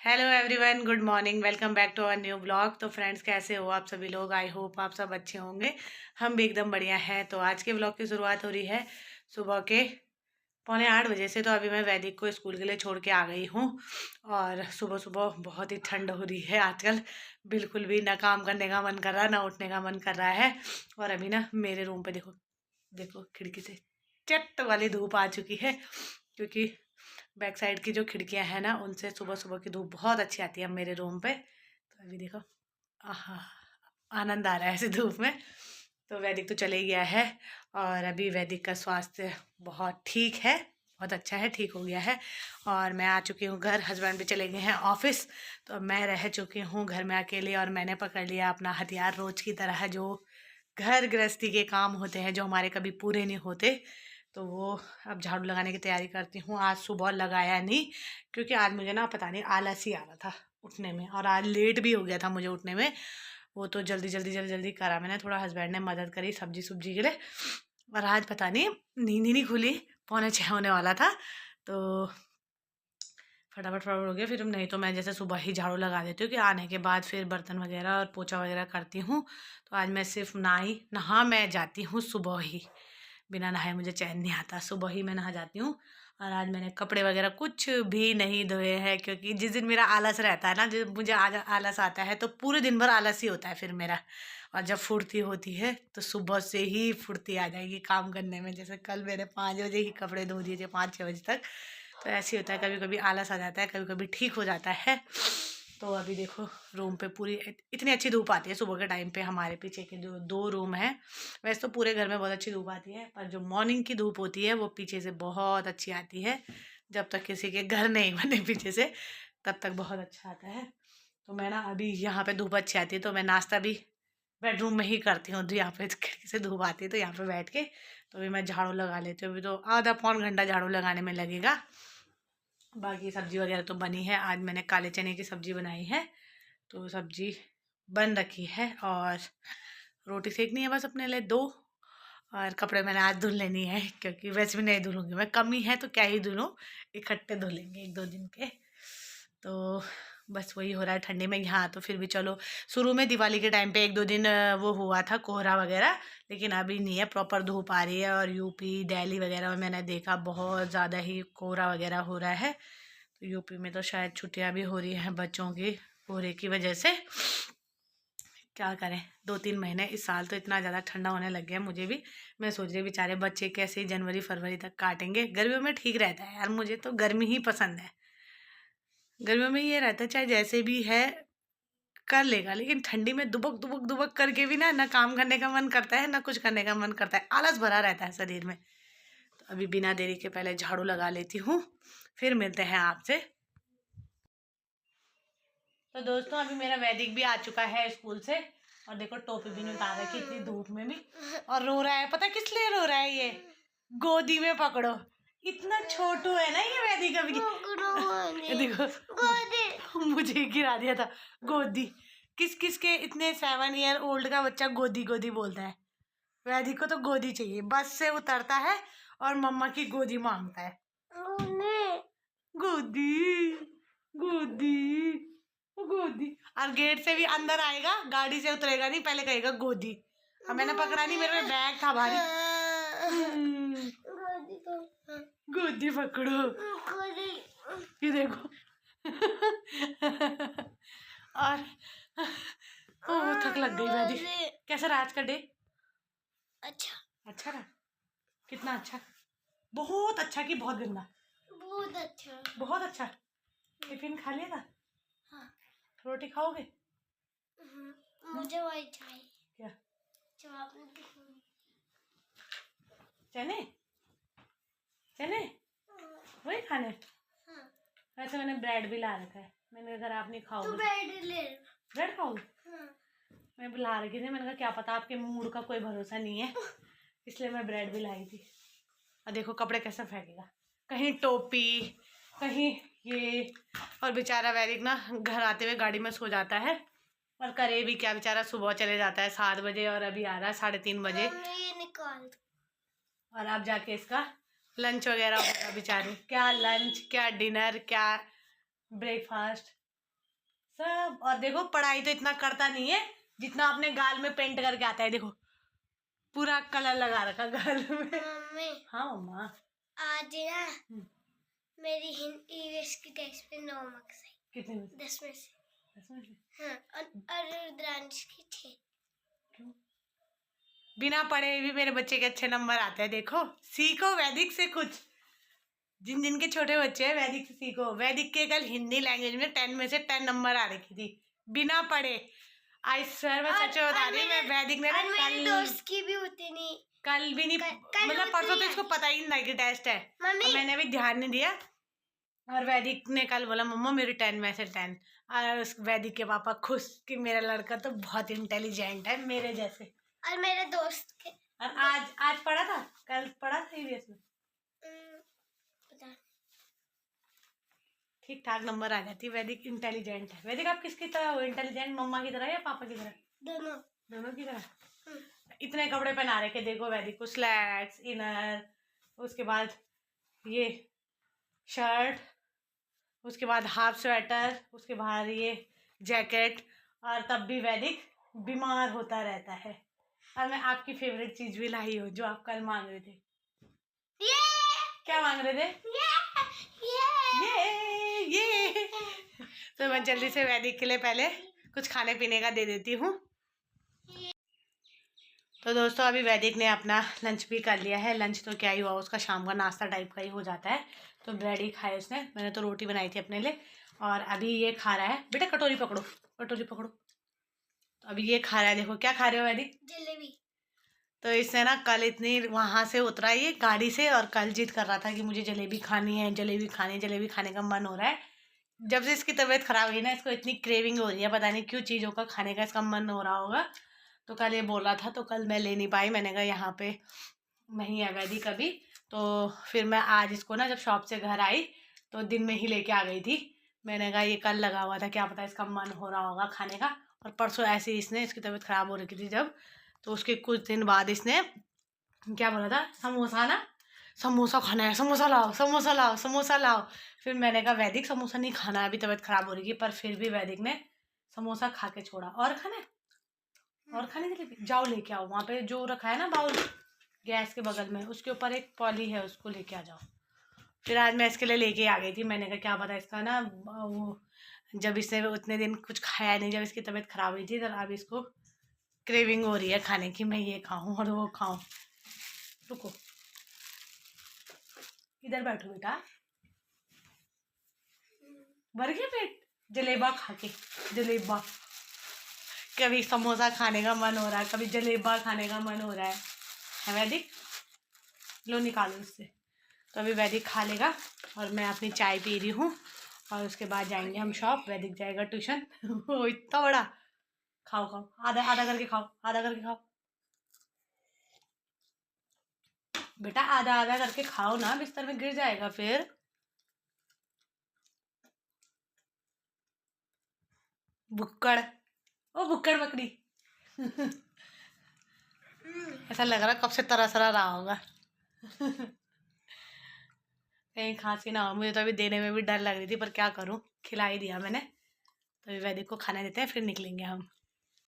Hello everyone, good morning. Welcome back to our new blog. तो friends, कैसे हो आप सभी लोग? आई होप आप सब अच्छे होंगे। हम भी एकदम बढ़िया हैं। तो आज के ब्लॉग की शुरुआत हो रही है सुबह के 7:45 बजे से। तो अभी मैं वैदिक को स्कूल के लिए छोड़ के आ गई हूँ। और सुबह सुबह बहुत ही ठंड हो रही है आजकल। बिल्कुल भी ना काम करने का मन कर रहा, ना उठने का मन कर रहा है। और अभी ना मेरे रूम पे देखो देखो, खिड़की से चट वाली धूप आ चुकी है, क्योंकि बैक साइड की जो खिड़कियां हैं ना, उनसे सुबह सुबह की धूप बहुत अच्छी आती है मेरे रूम पे। तो अभी देखो, आहा, आनंद आ रहा है ऐसे धूप में। तो वैदिक तो चले गया है। और अभी वैदिक का स्वास्थ्य बहुत ठीक है, बहुत अच्छा है, ठीक हो गया है। और मैं आ चुकी हूँ घर। हस्बैंड भी चले गए हैं ऑफिस। तो अब मैं रह चुकी हूँ घर में अकेले। और मैंने पकड़ लिया अपना हथियार, रोज की तरह जो घर गृहस्थी के काम होते हैं, जो हमारे कभी पूरे नहीं होते। तो वो अब झाड़ू लगाने की तैयारी करती हूँ। आज सुबह लगाया नहीं, क्योंकि आज मुझे ना पता नहीं आलस ही आ रहा था उठने में। और आज लेट भी हो गया था मुझे उठने में। वो तो जल्दी जल्दी जल्दी जल्दी करा मैंने। थोड़ा हस्बैंड ने मदद करी सब्जी सुब्जी के लिए। और आज पता नहीं नींद ही नहीं खुली। 6:45 होने वाला था। तो फटाफट फटाफट हो गया। फिर नहीं तो मैं जैसे सुबह ही झाड़ू लगा देती हूँ, कि आने के बाद फिर बर्तन वगैरह और पोछा वगैरह करती हूँ। तो आज मैं सिर्फ नहा मैं जाती हूँ सुबह ही। बिना नहाए मुझे चैन नहीं आता। सुबह ही मैं नहा जाती हूँ। और आज मैंने कपड़े वगैरह कुछ भी नहीं धोए हैं, क्योंकि जिस दिन मेरा आलस रहता है ना, जब मुझे आलस आता है तो पूरे दिन भर आलस ही होता है फिर मेरा। और जब फुर्ती होती है तो सुबह से ही फुर्ती आ जाएगी काम करने में। जैसे कल मैंने 5 बजे ही कपड़े धो दिए थे, 5-6 बजे तक। तो ऐसे ही होता है, कभी कभी आलस आ जाता है, कभी कभी ठीक हो जाता है। तो अभी देखो, रूम पे पूरी इतनी अच्छी धूप आती है सुबह के टाइम पे। हमारे पीछे के जो 2 रूम हैं, वैसे तो पूरे घर में बहुत अच्छी धूप आती है, पर जो मॉर्निंग की धूप होती है वो पीछे से बहुत अच्छी आती है। जब तक किसी के घर नहीं बने पीछे से, तब तक बहुत अच्छा आता है। तो मैं ना अभी यहाँ पे धूप अच्छी आती है, तो मैं नाश्ता भी बेडरूम में ही करती हूँ। तो यहाँ पे खिड़की से धूप आती है, तो यहाँ पे बैठ के तो अभी मैं झाड़ू लगा लेती हूँ। अभी तो आधा पौन घंटा झाड़ू लगाने में लगेगा। बाकी सब्जी वगैरह तो बनी है। आज मैंने काले चने की सब्जी बनाई है, तो सब्जी बन रखी है। और रोटी सेकनी है बस अपने लिए 2। और कपड़े मैंने आज धुल लेनी है, क्योंकि वैसे भी नहीं धुलूंगी मैं। कमी है तो क्या ही धुलूँ, इकट्ठे धुलेंगे 1-2 दिन के। तो बस वही हो रहा है ठंडी में यहाँ। तो फिर भी चलो, शुरू में दिवाली के टाइम पे 1-2 दिन वो हुआ था कोहरा वगैरह, लेकिन अभी नहीं है। प्रॉपर धूप आ रही है। और यूपी दिल्ली वगैरह में मैंने देखा बहुत ज़्यादा ही कोहरा वगैरह हो रहा है। तो यूपी में तो शायद छुट्टियां भी हो रही हैं बच्चों की, कोहरे की वजह से। क्या करें, 2-3 महीने इस साल तो इतना ज़्यादा ठंडा होने लग गया मुझे भी। मैं सोच रही बेचारे बच्चे कैसे जनवरी फरवरी तक काटेंगे। गर्मियों में ठीक रहता है यार, मुझे तो गर्मी ही पसंद है। गर्मियों में ये रहता है चाहे जैसे भी है कर लेगा, लेकिन ठंडी में दुबक दुबक दुबक करके भी ना ना काम करने का मन करता है, ना कुछ करने का मन करता है। आलस भरा रहता है शरीर में। तो अभी बिना देरी के पहले झाड़ू लगा लेती हूँ, फिर मिलते हैं आपसे। तो दोस्तों, अभी मेरा वैदिक भी आ चुका है स्कूल से। और देखो, टोपी भी नहीं उतार रखी इतनी धूप में भी। और रो रहा है, पता किस लिए रो रहा है ये? गोदी में पकड़ो। इतना छोटू है ना ये वैदिक अभी। ये देखो, मुझे गिरा दिया था। गोदी किस किस के इतने 7 ईयर ओल्ड का बच्चा गोदी गोदी बोलता है। वैदिक को तो गोदी चाहिए, बस से उतरता है और मम्मा की गोदी मांगता है। गोदी गोदी गोदी। और गेट से भी अंदर आएगा, गाड़ी से उतरेगा नहीं, पहले कहेगा गोदी। और मैंने पकड़ा नहीं, मेरे में बैग था भारी। गोदी पकड़ो। ये देखो। और ओ थक लग गई वैदी। कैसा रहा आज का डे? अच्छा। अच्छा रहा? कितना अच्छा? बहुत अच्छा कि बहुत गंदा? बहुत अच्छा। बहुत अच्छा। टिफिन खा लिया था? हाँ। रोटी खाओगे? मुझे वही चाहिए। क्या? चने? चने वही खाने? हाँ। वैसे मैंने ब्रेड भी ला रखा है। मैंने अगर आप नहीं खाओगे तो ब्रेड ले। ब्रेड खाओगे? हाँ। मैं बुला रखी थी, मैंने कहा क्या पता, आपके मूड का कोई भरोसा नहीं है, इसलिए मैं ब्रेड भी लाई थी। और देखो कपड़े कैसे फेंकेगा, कहीं टोपी, कहीं ये। और बेचारा वैदिक ना घर आते हुए गाड़ी में सो जाता है। और करे भी क्या बेचारा, सुबह चले जाता है 7 बजे और अभी आ रहा है 3:30 बजे। ये निकाल। और अब जाके इसका लंच वगैरह होगा बेचारे। क्या लंच, क्या डिनर, क्या ब्रेकफास्ट, सब। और देखो पढ़ाई तो इतना करता नहीं है जितना अपने गाल में पेंट करके आता है। देखो पूरा कलर लगा रखा गाल में। मम्मी। हाँ मम्मा। आज ना मेरी हिंदी इंग्लिश की टेस्ट पे 9 मार्क्स आए। कितने में? 10 में से। 10 में से? हाँ, और रुद्रांश की 6। क्यों? बिना पढ़े भी मेरे बच्चे के अच्छे नंबर आते हैं। देखो सीखो वैदिक से कुछ। जिन जिन के छोटे बच्चे हैं वैदिक से सीखो। वैदिक के कल हिंदी लैंग्वेज में 10 में से 10 नंबर आ रखी थी बिना पढ़े। आई स्वेयर मैं सच बता रही हूँ। मैं वैदिक ने मेरे दोस्त की भी उतनी नहीं। कल भी नहीं, मतलब परसों तो इसको पता ही नहीं था कि टेस्ट है। मैंने भी ध्यान नहीं दिया। और वैदिक ने कल बोला मम्मा मेरी 10 में से 10। और उस वैदिक के पापा खुश कि मेरा लड़का तो बहुत इंटेलिजेंट है मेरे जैसे। और मेरे दोस्त के। और आज पढ़ा था, कल पढ़ा था ईवीएस में। ठीक ठाक नंबर आ जाती। वैदिक इंटेलिजेंट है। वैदिक आप किसकी तरह हो इंटेलिजेंट? मम्मा की तरह या पापा की तरह? दोनों की तरह। इतने कपड़े पहना रखे देखो वैदिक को। स्लैक्स, इनर, उसके बाद ये शर्ट, उसके बाद हाफ स्वेटर, उसके बाद ये जैकेट। और तब भी वैदिक बीमार होता रहता है। और मैं आपकी फेवरेट चीज भी लाई हूँ जो आप कल मांग रहे थे। क्या मांग रहे थे? ये तो मैं जल्दी से वैदिक के लिए पहले कुछ खाने पीने का दे देती हूँ। तो दोस्तों अभी वैदिक ने अपना लंच भी कर लिया है। लंच तो क्या ही हुआ, उसका शाम का नाश्ता टाइप का ही हो जाता है। तो ब्रेड ही खाए उसने। मैंने तो रोटी बनाई थी अपने लिए। और अभी ये खा रहा है। बेटा कटोरी पकड़ो, कटोरी पकड़ो। तो अभी ये खा रहा है। देखो क्या खा रहे हो वैदिक? जलेबी। तो इससे ना कल इतनी वहाँ से उतरा ये गाड़ी से और कल जिद कर रहा था कि मुझे जलेबी खानी है, जलेबी खानी है, जलेबी खाने का मन हो रहा है। जब से इसकी तबीयत खराब हुई ना इसको इतनी क्रेविंग हो रही है, पता नहीं क्यों चीज़ों का खाने का इसका मन हो रहा होगा। तो कल ये बोल रहा था तो कल मैं ले नहीं पाई। मैंने कहा यहाँ पे नहीं है वैदिक अभी। तो फिर मैं आज इसको ना जब शॉप से घर आई तो दिन में ही लेके आ गई थी। मैंने कहा ये कल लगा हुआ था, क्या पता इसका मन हो रहा होगा खाने का। और परसों ऐसे ही इसने, इसकी तबीयत खराब हो रही थी जब, तो उसके कुछ दिन बाद इसने क्या बोला था, समोसा ना, समोसा खाना है, समोसा लाओ, समोसा लाओ, समोसा लाओ। फिर मैंने कहा वैदिक समोसा नहीं खाना है, अभी तबीयत खराब हो रही थी। पर फिर भी वैदिक ने समोसा खा के छोड़ा। और खाना है? और खाने के लिए जाओ लेके आओ। वहाँ पे जो रखा है ना बाउल गैस के बगल में, उसके ऊपर एक पॉली है, उसको लेके आ जाओ। फिर आज मैं इसके लिए लेके आ गई थी। मैंने कहा क्या पता इसका ना वो, जब इसने उतने दिन कुछ खाया नहीं, जब इसकी तबीयत खराब हुई थी, तो अब इसको क्रेविंग हो रही है खाने की, मैं ये खाऊं और वो खाऊं। रुको इधर बैठो बेटा। भर गया पेट जलेबा खा के? जलेबा, कभी समोसा खाने का मन हो रहा है, कभी जलेबा खाने का मन हो रहा है वैदिक? लो निकालो इससे। तो अभी वैदिक खा लेगा और मैं अपनी चाय पी रही हूँ। और उसके बाद जाएंगे हम शॉप। वैदिक जाएगा ट्यूशन। वो इतना बड़ा। खाओ खाओ, आधा आधा करके खाओ, आधा करके खाओ बेटा, आधा आधा करके खाओ ना, बिस्तर में गिर जाएगा फिर। बुक्कड़, ओ बुक्कड़ बकरी। ऐसा लग रहा कब से तरस रहा होगा। कहीं खांसी ना हो। मुझे तो अभी देने में भी डर लग रही थी, पर क्या करूं, खिला ही दिया मैंने। तो अभी वैदिक को खाने देते हैं, फिर निकलेंगे हम।